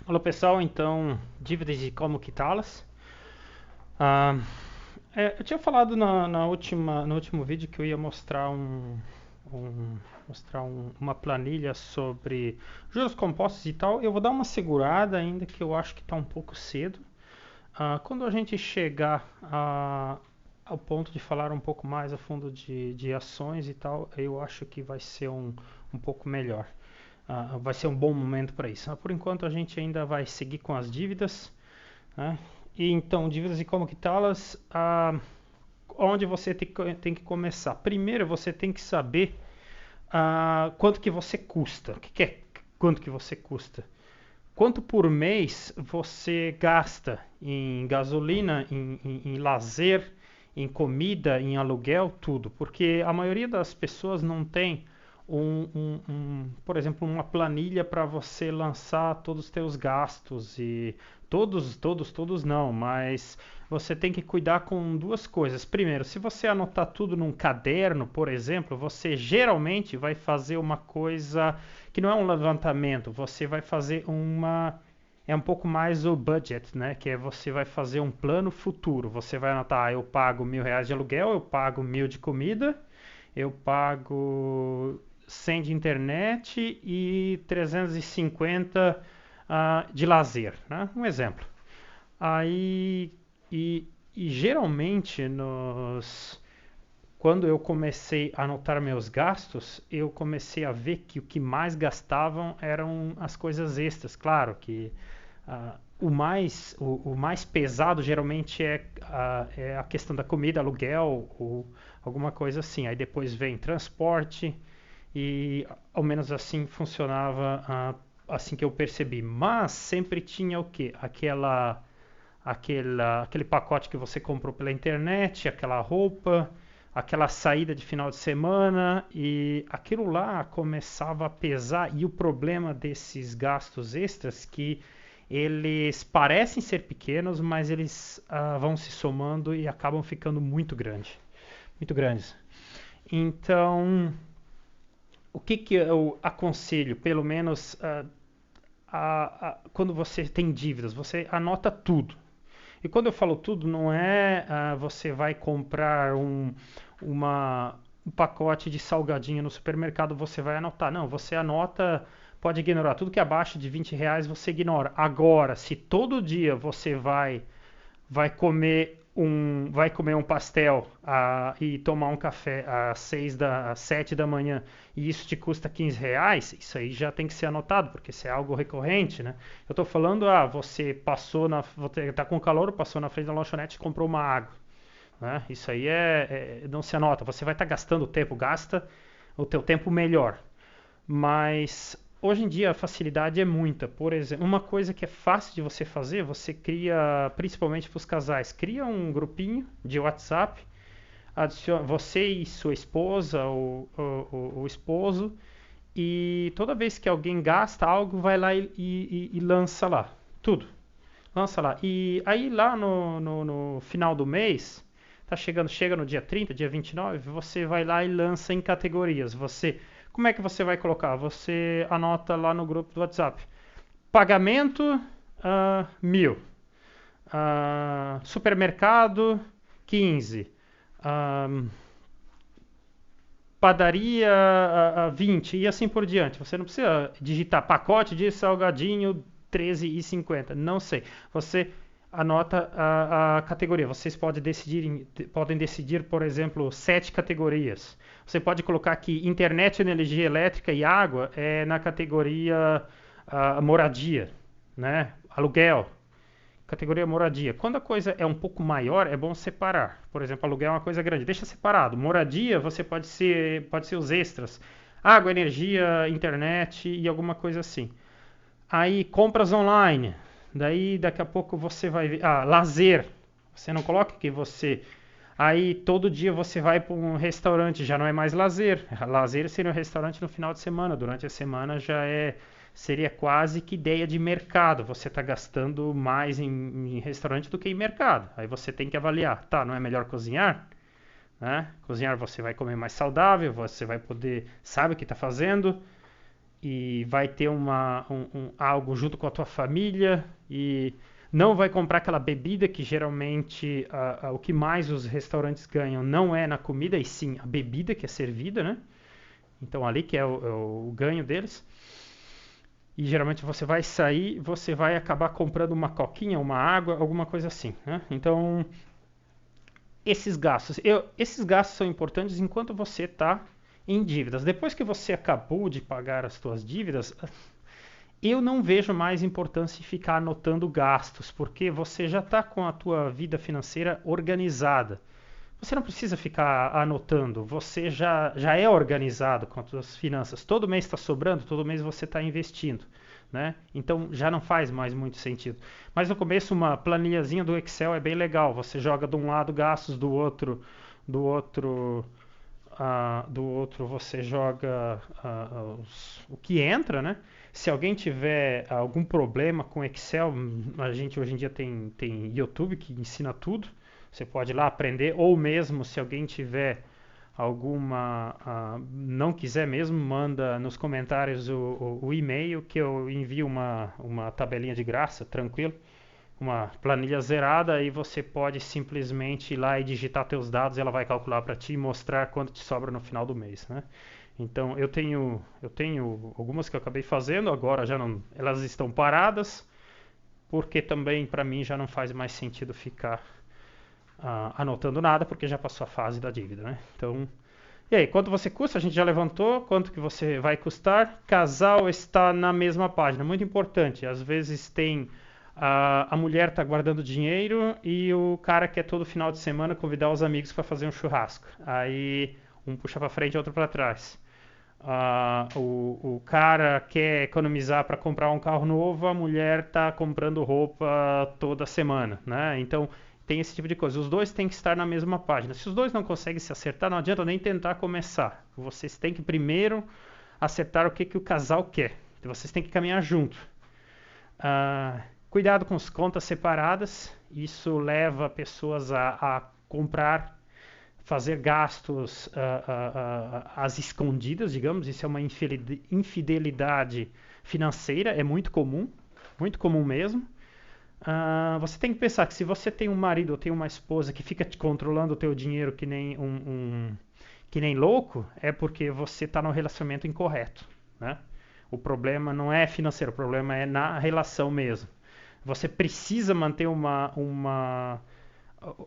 Olá pessoal, então, dívidas e como quitá-las. Ah, eu tinha falado no último vídeo que eu ia mostrar um- uma planilha sobre juros compostos e tal. Eu vou dar uma segurada ainda que eu acho que está um pouco cedo. Quando a gente chegar ao ponto de falar um pouco mais a fundo de ações e tal, eu acho que vai ser um pouco melhor. Vai ser um bom momento para isso. Por enquanto a gente ainda vai seguir com as dívidas, né? E então, dívidas e como quitá-las, onde você tem que começar? Primeiro você tem que saber quanto que você custa. O que é quanto que você custa? Quanto por mês você gasta em gasolina, em lazer, em comida, em aluguel, tudo? Porque a maioria das pessoas não tem por exemplo, uma planilha para você lançar todos os teus gastos e todos não, mas você tem que cuidar com duas coisas. Primeiro, se você anotar tudo num caderno, por exemplo, você geralmente vai fazer uma coisa que não é um levantamento, você vai fazer é um pouco mais o budget, né? Que é você vai fazer um plano futuro. Você vai anotar, eu pago R$ 1.000 de aluguel, eu pago 1.000 de comida, eu pago 100 de internet e 350 de lazer, né? Um exemplo. Aí, e geralmente quando eu comecei a anotar meus gastos, eu comecei a ver que o que mais gastavam eram as coisas extras. Claro que o mais pesado geralmente é a questão da comida, aluguel ou alguma coisa assim. Aí depois vem transporte e ao menos assim funcionava assim que eu percebi. Mas sempre tinha o quê? Aquele pacote que você comprou pela internet, aquela roupa, aquela saída de final de semana e aquilo lá começava a pesar. E o problema desses gastos extras que eles parecem ser pequenos, mas eles vão se somando e acabam ficando muito grandes. Então, o que, que eu aconselho, pelo menos quando você tem dívidas, você anota tudo. E quando eu falo tudo, não é você vai comprar um pacote de salgadinho no supermercado, você vai anotar. Não, você anota, pode ignorar. Tudo que é abaixo de R$ 20 você ignora. Agora, se todo dia você vai comer um pastel e tomar um café às 7 da manhã e isso te custa R$ 15, isso aí já tem que ser anotado, porque isso é algo recorrente, né? Eu estou falando, você você tá com calor, passou na frente da lanchonete e comprou uma água, né? Isso aí não se anota, você vai estar gastando tempo, gasta o teu tempo melhor. Mas hoje em dia a facilidade é muita. Por exemplo, uma coisa que é fácil de você fazer, você cria, principalmente para os casais, cria um grupinho de WhatsApp, adiciona você e sua esposa ou o esposo, e toda vez que alguém gasta algo, vai lá e lança lá. Tudo. Lança lá. E aí lá no final do mês, chega no dia 30, dia 29, você vai lá e lança em categorias. Como é que você vai colocar? Você anota lá no grupo do WhatsApp. Pagamento, 1.000. Supermercado, 15. Ah, padaria, 20 e assim por diante. Você não precisa digitar pacote de salgadinho 13,50. Não sei. Você anota a categoria. Vocês podem decidir, por exemplo, 7 categorias. Você pode colocar aqui internet, energia elétrica e água é na categoria moradia, né? Aluguel, categoria moradia. Quando a coisa é um pouco maior, é bom separar. Por exemplo, aluguel é uma coisa grande, deixa separado. Moradia, você pode ser os extras. Água, energia, internet e alguma coisa assim. Aí, compras online. Daí, daqui a pouco você vai ver. Lazer. Você não coloca que você. Aí, todo dia você vai para um restaurante, já não é mais lazer. Lazer seria um restaurante no final de semana. Durante a semana seria quase que ideia de mercado. Você está gastando mais em restaurante do que em mercado. Aí você tem que avaliar. Tá, não é melhor cozinhar? Né? Cozinhar você vai comer mais saudável, você vai poder, sabe o que está fazendo, e vai ter algo junto com a tua família e não vai comprar aquela bebida que geralmente o que mais os restaurantes ganham não é na comida e sim a bebida que é servida, né? Então ali que é o ganho deles. E geralmente você vai sair, você vai acabar comprando uma coquinha, uma água, alguma coisa assim, né? Então esses gastos são importantes enquanto você está em dívidas. Depois que você acabou de pagar as suas dívidas, eu não vejo mais importância em ficar anotando gastos, porque você já está com a tua vida financeira organizada. Você não precisa ficar anotando, você já é organizado com as suas finanças. Todo mês está sobrando, todo mês você está investindo. Né? Então já não faz mais muito sentido. Mas no começo uma planilhazinha do Excel é bem legal. Você joga de um lado gastos, do outro, do outro você joga o que entra, né? Se alguém tiver algum problema com Excel, a gente hoje em dia tem YouTube que ensina tudo. Você pode ir lá aprender, ou mesmo se alguém tiver não quiser mesmo, manda nos comentários o e-mail que eu envio uma tabelinha de graça, tranquilo, uma planilha zerada e você pode simplesmente ir lá e digitar teus dados, ela vai calcular para ti e mostrar quanto te sobra no final do mês, né? Então eu tenho algumas que eu acabei fazendo, agora já não, elas estão paradas, porque também para mim já não faz mais sentido ficar anotando nada, porque já passou a fase da dívida, né? Então, e aí, quanto você custa? A gente já levantou. Quanto que você vai custar? Casal está na mesma página, muito importante. Às vezes tem a mulher está guardando dinheiro e o cara quer todo final de semana convidar os amigos para fazer um churrasco. Aí um puxa para frente e outro para trás. O cara quer economizar para comprar um carro novo, a mulher está comprando roupa toda semana, né? Então tem esse tipo de coisa. Os dois têm que estar na mesma página. Se os dois não conseguem se acertar, não adianta nem tentar começar. Vocês têm que primeiro acertar o que o casal quer. Vocês têm que caminhar junto. Cuidado com as contas separadas. Isso leva pessoas a comprar, fazer gastos às escondidas, digamos. Isso é uma infidelidade financeira. É muito comum mesmo. Você tem que pensar que se você tem um marido ou tem uma esposa que fica te controlando o teu dinheiro que nem que nem louco, é porque você está no relacionamento incorreto, né? O problema não é financeiro, o problema é na relação mesmo. Você precisa manter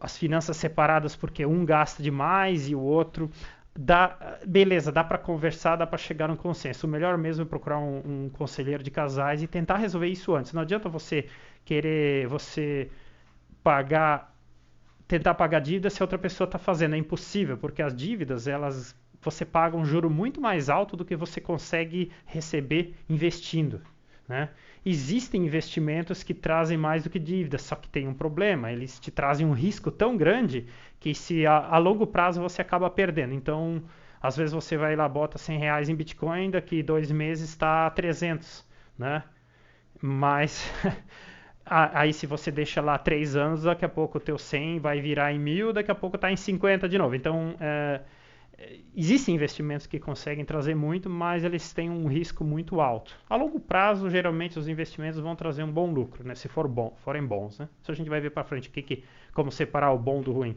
as finanças separadas porque um gasta demais e o outro beleza, dá para conversar, dá para chegar num consenso. O melhor mesmo é procurar um conselheiro de casais e tentar resolver isso antes. Não adianta você tentar pagar dívida se a outra pessoa está fazendo. É impossível, porque as dívidas, você paga um juro muito mais alto do que você consegue receber investindo, né? Existem investimentos que trazem mais do que dívidas, só que tem um problema, eles te trazem um risco tão grande que se a longo prazo você acaba perdendo. Então, às vezes você vai lá, bota R$100 em Bitcoin, daqui 2 meses está 300, né? Mas aí se você deixa lá 3 anos, daqui a pouco o teu 100 vai virar em 1.000, daqui a pouco está em 50 de novo. Então, existem investimentos que conseguem trazer muito, mas eles têm um risco muito alto. A longo prazo, geralmente os investimentos vão trazer um bom lucro, né? Se forem bons, né? Isso a gente vai ver para frente, como separar o bom do ruim.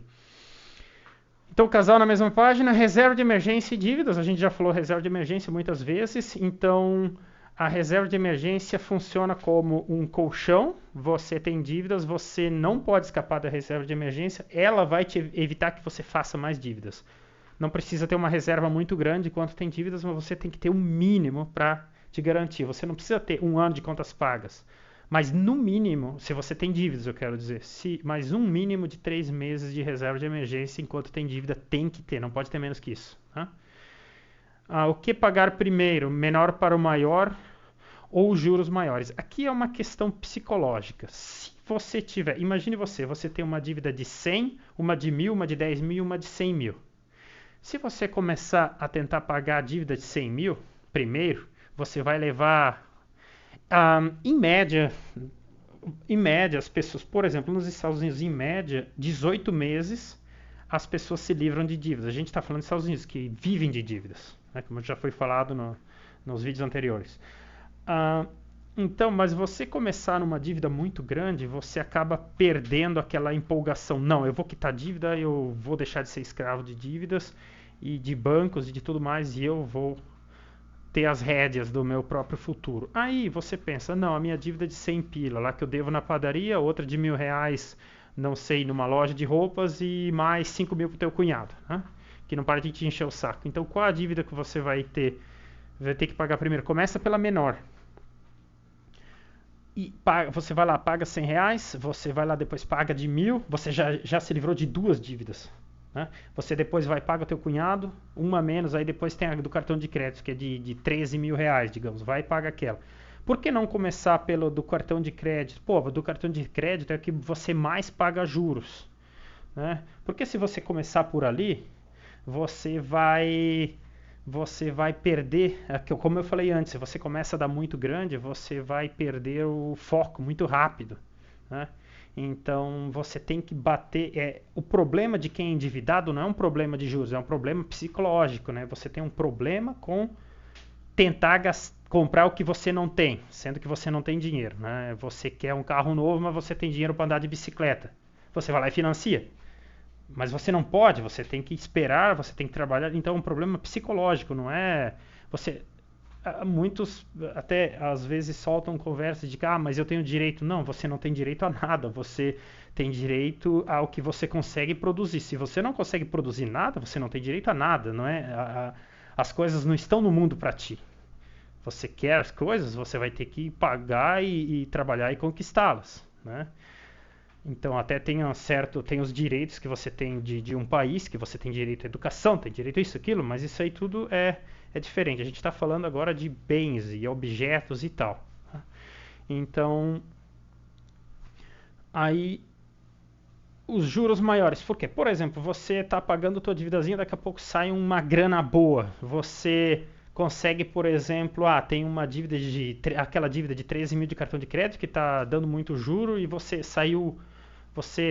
Então, casal na mesma página, reserva de emergência e dívidas. A gente já falou reserva de emergência muitas vezes. Então, a reserva de emergência funciona como um colchão. Você tem dívidas, você não pode escapar da reserva de emergência. Ela vai te evitar que você faça mais dívidas. Não precisa ter uma reserva muito grande enquanto tem dívidas, mas você tem que ter um mínimo para te garantir. Você não precisa ter 1 ano de contas pagas, mas no mínimo, se você tem dívidas, eu quero dizer, mais um mínimo de 3 meses de reserva de emergência enquanto tem dívida, tem que ter, não pode ter menos que isso. Tá? O que pagar primeiro? Menor para o maior ou juros maiores? Aqui é uma questão psicológica. Se você tiver, imagine você tem uma dívida de 100, uma de 1.000, uma de 10 mil, uma de 100 mil. Se você começar a tentar pagar a dívida de 100 mil primeiro, você vai levar, em média, as pessoas, por exemplo, nos Estados Unidos, em média, 18 meses, as pessoas se livram de dívidas. A gente está falando dos Estados Unidos, que vivem de dívidas, né? Como já foi falado nos vídeos anteriores. Ah, então, mas você começar numa dívida muito grande, você acaba perdendo aquela empolgação. Não, eu vou quitar dívida, eu vou deixar de ser escravo de dívidas e de bancos e de tudo mais, e eu vou ter as rédeas do meu próprio futuro. Aí você pensa, não, a minha dívida é de 100 pila, lá que eu devo na padaria, outra de R$ 1.000, não sei, numa loja de roupas e mais 5 mil pro teu cunhado, né? Que não para de te encher o saco. Então, qual a dívida que você vai ter? Vai ter que pagar primeiro. Começa pela menor. E você vai lá, paga R$ 100, você vai lá depois paga de 1.000, você já se livrou de duas dívidas. Né? Você depois vai paga o teu cunhado, uma menos, aí depois tem a do cartão de crédito, que é de R$ 13.000, digamos, vai e paga aquela. Por que não começar pelo do cartão de crédito? Pô, do cartão de crédito é que você mais paga juros. Né? Porque se você começar por ali, você vai perder, como eu falei antes, se você começa a dar muito grande, você vai perder o foco muito rápido, né? Então você tem que bater. O problema de quem é endividado não é um problema de juros, é um problema psicológico, né? Você tem um problema com tentar comprar o que você não tem, sendo que você não tem dinheiro, né? Você quer um carro novo, mas você tem dinheiro para andar de bicicleta. Você vai lá e financia. Mas você não pode, você tem que esperar, você tem que trabalhar. Então é um problema psicológico, não é. Você. Muitos até às vezes soltam conversas de que, mas eu tenho direito. Não, você não tem direito a nada. Você tem direito ao que você consegue produzir. Se você não consegue produzir nada, você não tem direito a nada, não é? As coisas não estão no mundo para ti. Você quer as coisas, você vai ter que pagar e trabalhar e conquistá-las, né? Então até tem os direitos que você tem de um país, que você tem direito à educação, tem direito a isso, aquilo, mas isso aí tudo é diferente. A gente está falando agora de bens e objetos e tal. Tá? Então, aí os juros maiores. Por quê? Por exemplo, você está pagando a tua dívidazinha, daqui a pouco sai uma grana boa. Você consegue, por exemplo, tem uma dívida aquela dívida de 13 mil de cartão de crédito que está dando muito juro e você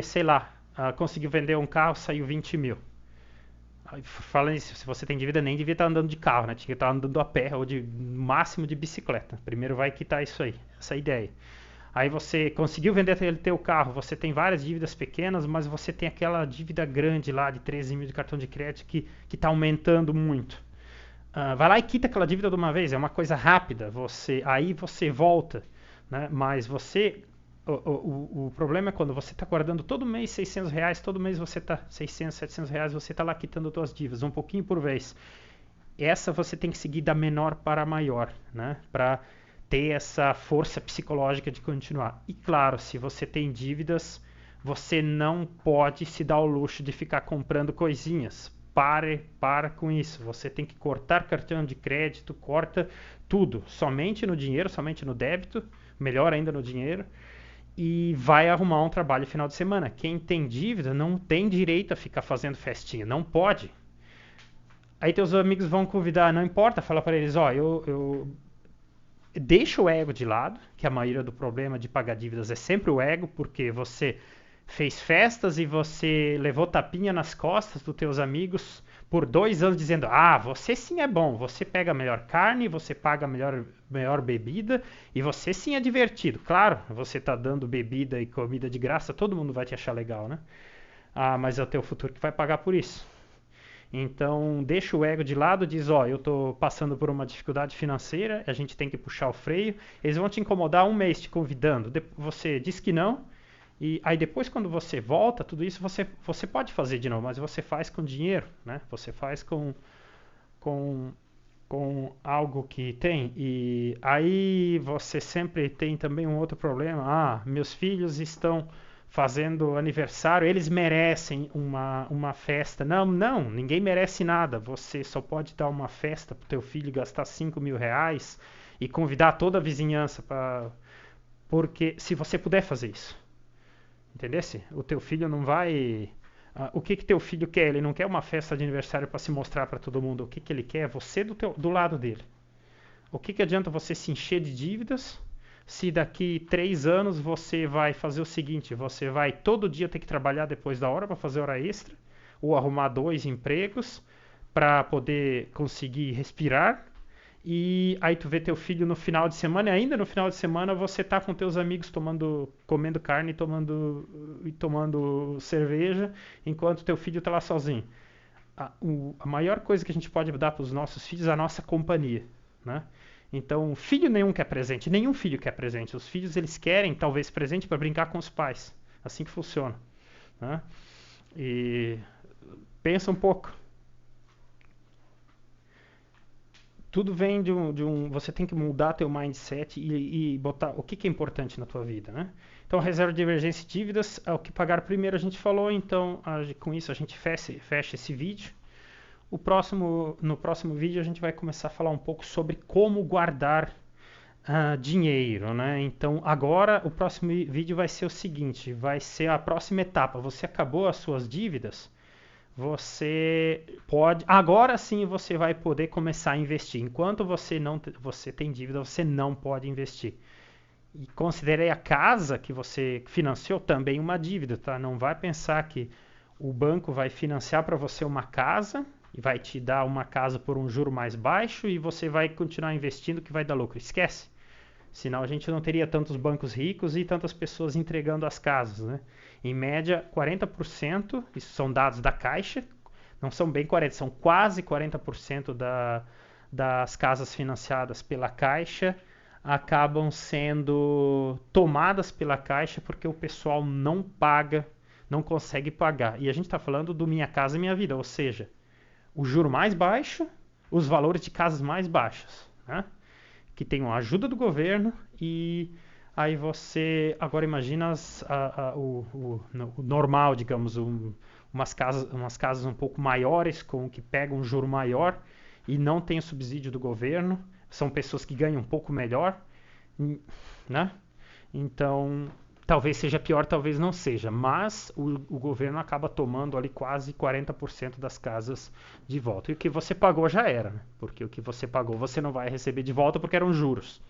sei lá, conseguiu vender um carro, saiu 20 mil. Falando isso, se você tem dívida, nem devia estar andando de carro, né? Tinha que estar andando a pé ou no máximo de bicicleta. Primeiro vai quitar isso aí, essa ideia. Aí você conseguiu vender teu carro, você tem várias dívidas pequenas, mas você tem aquela dívida grande lá de 13 mil de cartão de crédito que está aumentando muito. Vai lá e quita aquela dívida de uma vez, é uma coisa rápida. Aí você volta, né? Mas o problema é quando você está guardando todo mês R$ 600, todo mês você está R$ 600, R$ 700, você está lá quitando suas dívidas, um pouquinho por vez. Essa você tem que seguir da menor para a maior, né? Para ter essa força psicológica de continuar. E claro, se você tem dívidas, você não pode se dar o luxo de ficar comprando coisinhas. Para com isso. Você tem que cortar cartão de crédito, corta tudo. Somente no dinheiro, somente no débito, melhor ainda no dinheiro. E vai arrumar um trabalho final de semana. Quem tem dívida não tem direito a ficar fazendo festinha, não pode. Aí teus amigos vão convidar, não importa, fala para eles, eu deixa o ego de lado, que a maioria do problema de pagar dívidas é sempre o ego, porque você fez festas e você levou tapinha nas costas dos teus amigos por 2 anos dizendo, você sim é bom, você pega a melhor carne, você paga a melhor bebida e você sim é divertido. Claro, você está dando bebida e comida de graça, todo mundo vai te achar legal, né? Mas é o teu futuro que vai pagar por isso. Então, deixa o ego de lado, diz, eu estou passando por uma dificuldade financeira, a gente tem que puxar o freio. Eles vão te incomodar um mês te convidando, você diz que não, e aí depois quando você volta, tudo isso você pode fazer de novo, mas você faz com dinheiro, né? Você faz com algo que tem. E aí você sempre tem também um outro problema. Meus filhos estão fazendo aniversário, eles merecem uma festa. Não, ninguém merece nada. Você só pode dar uma festa pro teu filho, gastar R$ 5.000 e convidar toda a vizinhança porque se você puder fazer isso. Entendesse? O teu filho não vai. O que teu filho quer? Ele não quer uma festa de aniversário para se mostrar para todo mundo. O que ele quer é você do lado dele. O que adianta você se encher de dívidas se daqui 3 anos você vai fazer o seguinte: você vai todo dia ter que trabalhar depois da hora para fazer hora extra, ou arrumar 2 empregos para poder conseguir respirar, E aí tu vê teu filho no final de semana, e ainda no final de semana você tá com teus amigos comendo carne e tomando cerveja, enquanto teu filho tá lá sozinho. A maior coisa que a gente pode dar para os nossos filhos é a nossa companhia, né? Então, filho nenhum quer presente, nenhum filho quer presente. Os filhos eles querem talvez presente para brincar com os pais. Assim que funciona, né? E pensa um pouco. Tudo vem você tem que mudar teu mindset e botar o que é importante na tua vida, né? Então, reserva de emergência e dívidas, é o que pagar primeiro a gente falou, então com isso a gente fecha esse vídeo. No próximo vídeo a gente vai começar a falar um pouco sobre como guardar dinheiro, né? Então agora o próximo vídeo vai ser o seguinte, vai ser a próxima etapa. Você acabou as suas dívidas, você pode, agora sim você vai poder começar a investir. Enquanto você tem dívida, você não pode investir. E considere a casa que você financiou também uma dívida, tá? Não vai pensar que o banco vai financiar para você uma casa e vai te dar uma casa por um juro mais baixo e você vai continuar investindo que vai dar lucro. Esquece. Senão a gente não teria tantos bancos ricos e tantas pessoas entregando as casas, né? Em média, 40%, isso são dados da Caixa, não são bem 40%, são quase 40% das casas financiadas pela Caixa acabam sendo tomadas pela Caixa porque o pessoal não paga, não consegue pagar. E a gente está falando do Minha Casa Minha Vida, ou seja, o juro mais baixo, os valores de casas mais baixos, né? Que tenham a ajuda do governo e aí você agora imagina o normal, digamos, umas casas um pouco maiores com que pegam um juro maior e não tem o subsídio do governo, são pessoas que ganham um pouco melhor, né? Então talvez seja pior, talvez não seja, mas o governo acaba tomando ali quase 40% das casas de volta. E o que você pagou já era, né? Porque o que você pagou você não vai receber de volta porque eram juros.